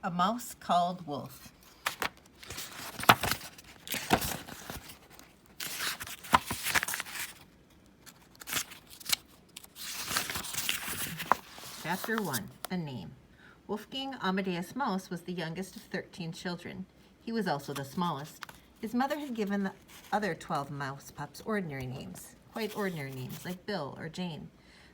A Mouse Called Wolf. Chapter 1. A Name. Wolfgang Amadeus Mouse was the youngest of 13 children. He was also the smallest. His mother had given the other 12 mouse pups ordinary names, quite ordinary names, like Bill or Jane.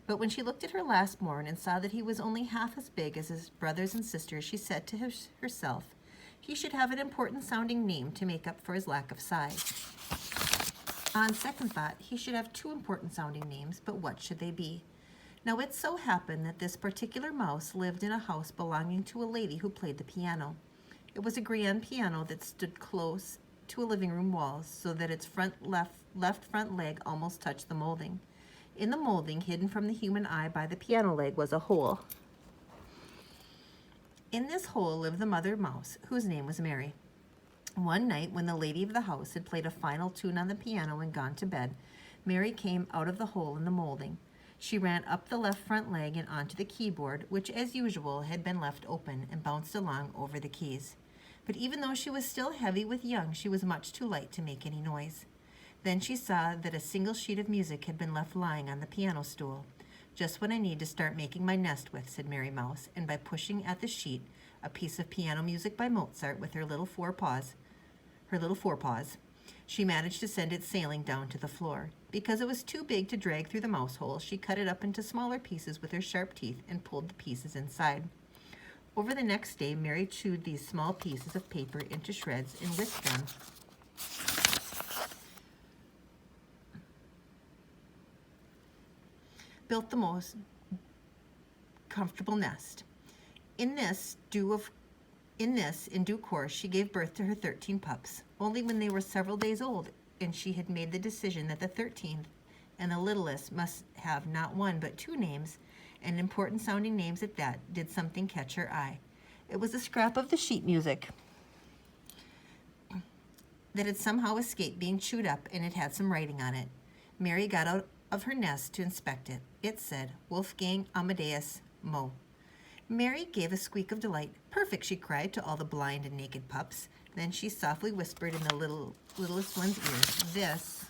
But when she looked at her last-born and saw that he was only half as big as his brothers and sisters, she said to herself, he should have an important-sounding name to make up for his lack of size. On second thought, he should have two important-sounding names, but what should they be? Now it so happened that this particular mouse lived in a house belonging to a lady who played the piano. It was a grand piano that stood close to a living room wall so that its left front leg almost touched the molding. In the molding, hidden from the human eye by the piano leg, was a hole. In this hole lived the mother mouse, whose name was Mary. One night, when the lady of the house had played a final tune on the piano and gone to bed, Mary came out of the hole in the molding. She ran up the left front leg and onto the keyboard, which, as usual, had been left open, and bounced along over the keys. But even though she was still heavy with young, she was much too light to make any noise. Then she saw that a single sheet of music had been left lying on the piano stool. Just what I need to start making my nest with, said Mary Mouse, and by pushing at the sheet, a piece of piano music by Mozart with her little forepaws, she managed to send it sailing down to the floor. Because it was too big to drag through the mouse hole, she cut it up into smaller pieces with her sharp teeth and pulled the pieces inside. Over the next day, Mary chewed these small pieces of paper into shreds and with them built the most comfortable nest. In due course, she gave birth to her 13 pups. Only when they were several days old, and she had made the decision that the 13th and the littlest must have not one but two names, and important-sounding names at that, did something catch her eye. It was a scrap of the sheet music that had somehow escaped being chewed up, and it had some writing on it. Mary got out of her nest to inspect it. It said, Wolfgang Amadeus Mo. Mary gave a squeak of delight. Perfect, she cried to all the blind and naked pups. Then she softly whispered in the littlest one's ear, this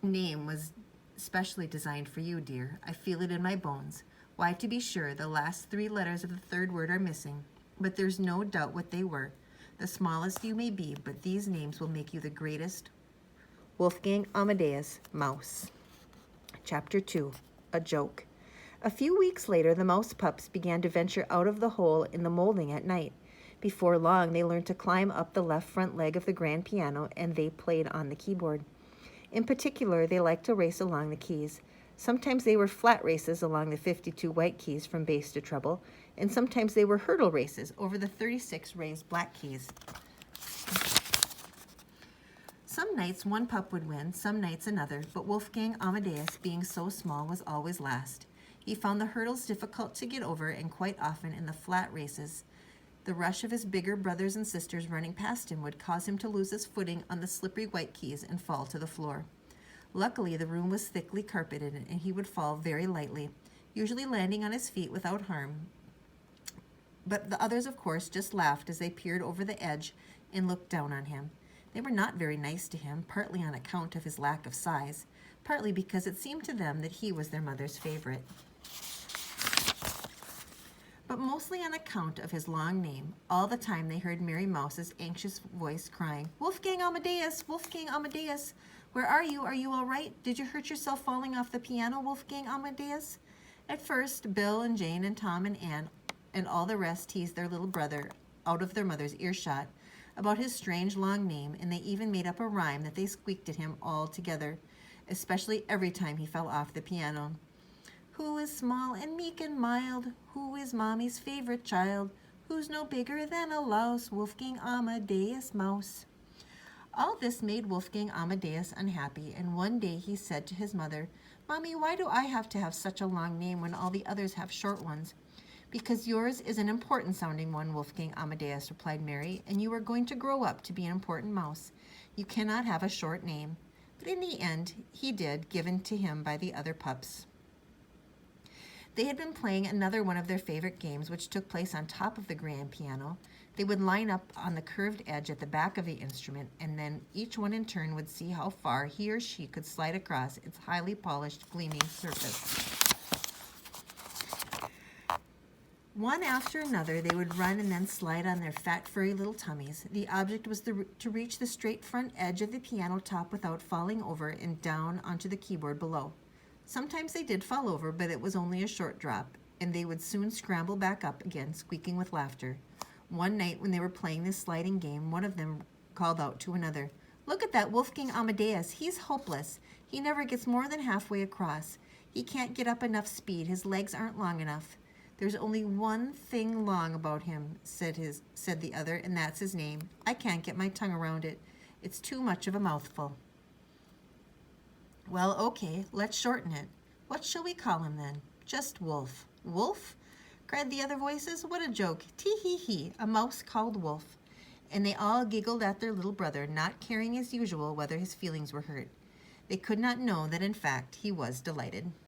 name was specially designed for you, dear. I feel it in my bones. Why, to be sure, the last 3 letters of the third word are missing, but there's no doubt what they were. The smallest you may be, but these names will make you the greatest Wolfgang Amadeus Mouse. Chapter 2. A Joke. A few weeks later, the mouse pups began to venture out of the hole in the molding at night. Before long, they learned to climb up the left front leg of the grand piano, and they played on the keyboard. In particular, they liked to race along the keys. Sometimes they were flat races along the 52 white keys from bass to treble, and sometimes they were hurdle races over the 36 raised black keys. Some nights one pup would win, some nights another, but Wolfgang Amadeus, being so small, was always last. He found the hurdles difficult to get over, and quite often in the flat races, the rush of his bigger brothers and sisters running past him would cause him to lose his footing on the slippery white keys and fall to the floor. Luckily, the room was thickly carpeted, and he would fall very lightly, usually landing on his feet without harm. But the others, of course, just laughed as they peered over the edge and looked down on him. They were not very nice to him, partly on account of his lack of size, partly because it seemed to them that he was their mother's favorite, but mostly on account of his long name. All the time they heard Mary Mouse's anxious voice crying, Wolfgang Amadeus, Wolfgang Amadeus, where are you? Are you all right? Did you hurt yourself falling off the piano, Wolfgang Amadeus? At first, Bill and Jane and Tom and Anne and all the rest teased their little brother out of their mother's earshot about his strange long name, and they even made up a rhyme that they squeaked at him all together, especially every time he fell off the piano. Who is small and meek and mild? Who is mommy's favorite child? Who's no bigger than a louse? Wolfgang Amadeus Mouse. All this made Wolfgang Amadeus unhappy, and one day he said to his mother, Mommy, why do I have to have such a long name when all the others have short ones? Because yours is an important-sounding one, Wolfgang Amadeus, replied Mary, and you are going to grow up to be an important mouse. You cannot have a short name. But in the end, he did, given to him by the other pups. They had been playing another one of their favorite games, which took place on top of the grand piano. They would line up on the curved edge at the back of the instrument, and then each one in turn would see how far he or she could slide across its highly polished, gleaming surface. One after another, they would run and then slide on their fat, furry little tummies. The object was to reach the straight front edge of the piano top without falling over and down onto the keyboard below. Sometimes they did fall over, but it was only a short drop, and they would soon scramble back up again, squeaking with laughter. One night when they were playing this sliding game, one of them called out to another, "Look at that Wolfgang Amadeus. He's hopeless. He never gets more than halfway across. He can't get up enough speed. His legs aren't long enough." "There's only one thing long about him," said the other, "and that's his name. I can't get my tongue around it. It's too much of a mouthful." "Well, okay, let's shorten it. What shall we call him then?" "Just Wolf." "Wolf?" cried the other voices. "What a joke. Tee-hee-hee, a mouse called Wolf." And they all giggled at their little brother, not caring as usual whether his feelings were hurt. They could not know that in fact he was delighted.